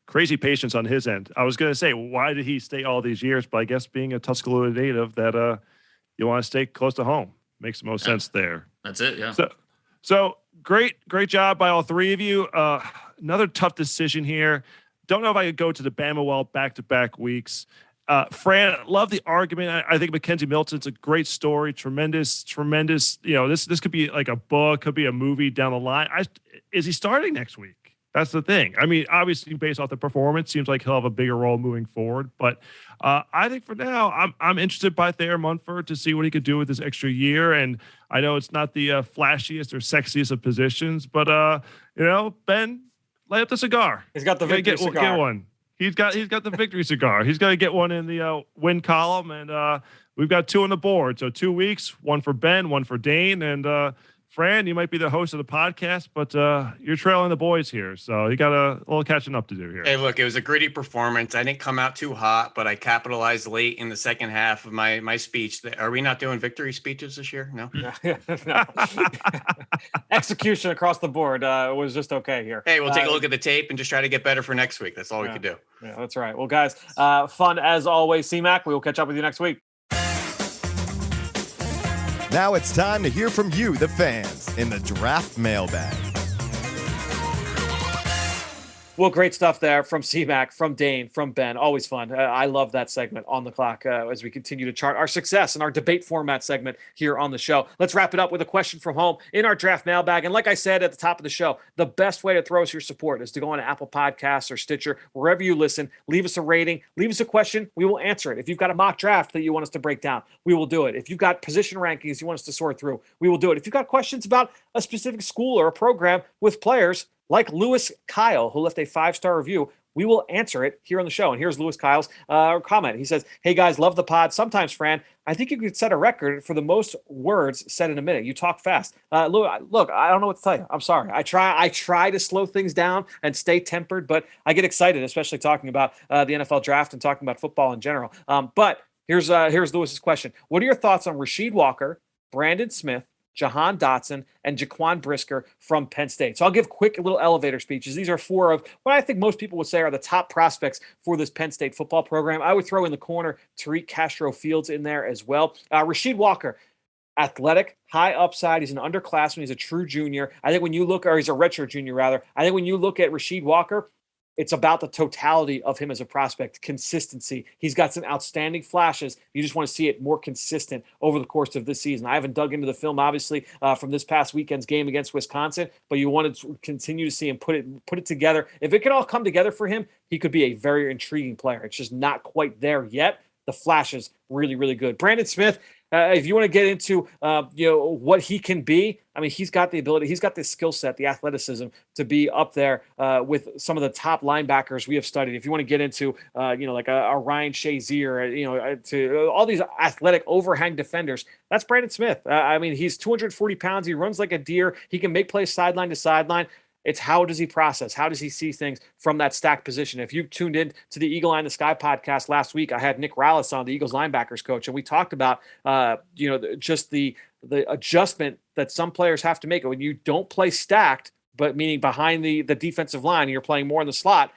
Crazy patience on his end. I was going to say, why did he stay all these years? But I guess being a Tuscaloosa native, that you want to stay close to home makes the most sense there. That's it. Yeah. So great job by all 3 of you. Another tough decision here. Don't know if I could go to the Bama well back-to-back weeks. Fran, love the argument. I think Mackenzie Milton's a great story. Tremendous. This could be like a book, could be a movie down the line. Is he starting next week? That's the thing. I mean, obviously, based off the performance, seems like he'll have a bigger role moving forward. But I think for now, I'm interested by Thayer Munford to see what he could do with this extra year. And I know it's not the flashiest or sexiest of positions, but Ben, light up the cigar. He's got the victory cigar. Get one. He's got the victory cigar. He's got to get one in the win column, and we've got 2 on the board. So 2 weeks, 1 for Ben, 1 for Dane, and Fran, you might be the host of the podcast, but you're trailing the boys here. So you got a little catching up to do here. Hey, look, it was a gritty performance. I didn't come out too hot, but I capitalized late in the second half of my speech. Are we not doing victory speeches this year? No. No. Execution across the board was just okay here. Hey, we'll take a look at the tape and just try to get better for next week. That's all we could do. Yeah, that's right. Well, guys, fun as always. C-Mac, we will catch up with you next week. Now it's time to hear from you, the fans, in the draft mailbag. Well, great stuff there from C-Mac, from Dane, from Ben. Always fun. I love that segment on the clock as we continue to chart our success in our debate format segment here on the show. Let's wrap it up with a question from home in our draft mailbag. And like I said at the top of the show, the best way to throw us your support is to go on Apple Podcasts or Stitcher, wherever you listen. Leave us a rating. Leave us a question. We will answer it. If you've got a mock draft that you want us to break down, we will do it. If you've got position rankings you want us to sort through, we will do it. If you've got questions about a specific school or a program with players, like Lewis Kyle, who left a 5-star review, we will answer it here on the show. And here's Lewis Kyle's comment. He says, "Hey guys, love the pod. Sometimes, Fran, I think you could set a record for the most words said in a minute. You talk fast." Look, I don't know what to tell you. I'm sorry. I try to slow things down and stay tempered, but I get excited, especially talking about the NFL draft and talking about football in general. But here's Lewis's question. What are your thoughts on Rasheed Walker, Brandon Smith, Jahan Dotson, and Jaquan Brisker from Penn State? So I'll give quick little elevator speeches. These are 4 of what I think most people would say are the top prospects for this Penn State football program. I would throw in the corner Tariq Castro-Fields in there as well. Rasheed Walker, athletic, high upside. He's an underclassman. He's a true junior. I think when you look, or he's a redshirt junior rather. I think when you look at Rasheed Walker, it's about the totality of him as a prospect, consistency. He's got some outstanding flashes. You just want to see it more consistent over the course of this season. I haven't dug into the film, obviously, from this past weekend's game against Wisconsin, but you want to continue to see him put it together. If it could all come together for him, he could be a very intriguing player. It's just not quite there yet. The flashes really, really good. Brandon Smith, if you want to get into what he can be, I mean, he's got the ability, he's got the skill set, the athleticism to be up there with some of the top linebackers we have studied. If you want to get into like a Ryan Shazier, to all these athletic overhang defenders, that's Brandon Smith. I mean, he's 240 pounds. He runs like a deer. He can make plays sideline to sideline. It's how does he process? How does he see things from that stacked position? If you tuned in to the Eagle Eye in the Sky podcast last week, I had Nick Rallis on, the Eagles linebackers coach, and we talked about, just the adjustment that some players have to make when you don't play stacked, but meaning behind the defensive line, and you're playing more in the slot.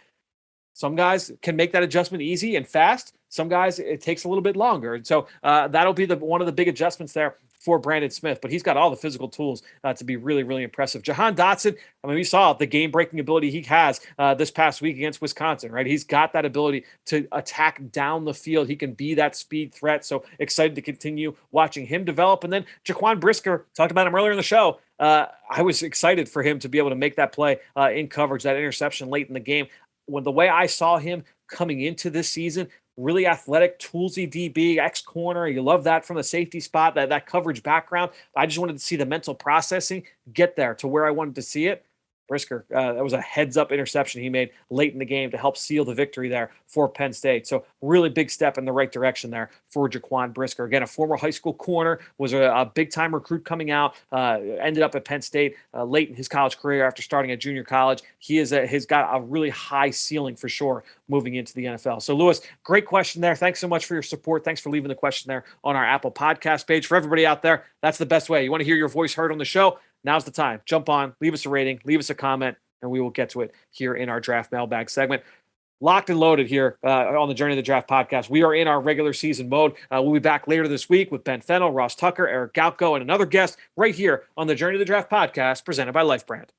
Some guys can make that adjustment easy and fast. Some guys, it takes a little bit longer. And so that'll be one of the big adjustments there for Brandon Smith, but he's got all the physical tools to be really, really impressive. Jahan Dotson, I mean, we saw the game-breaking ability he has this past week against Wisconsin, right? He's got that ability to attack down the field. He can be that speed threat. So excited to continue watching him develop. And then Jaquan Brisker, talked about him earlier in the show. I was excited for him to be able to make that play in coverage, that interception late in the game. When the way I saw him coming into this season, really athletic, toolsy DB, X-corner. You love that from the safety spot, that coverage background. I just wanted to see the mental processing get there to where I wanted to see it. Brisker, that was a heads-up interception he made late in the game to help seal the victory there for Penn State. So really big step in the right direction there for Jaquan Brisker. Again, a former high school corner, was a big-time recruit coming out, ended up at Penn State late in his college career after starting at junior college. He has got a really high ceiling for sure moving into the NFL. So, Lewis, great question there. Thanks so much for your support. Thanks for leaving the question there on our Apple Podcast page. For everybody out there, that's the best way. You want to hear your voice heard on the show? Now's the time. Jump on, leave us a rating, leave us a comment, and we will get to it here in our draft mailbag segment. Locked and loaded here on the Journey of the Draft podcast. We are in our regular season mode. We'll be back later this week with Ben Fennell, Ross Tucker, Eric Galko, and another guest right here on the Journey of the Draft podcast presented by Life Brand.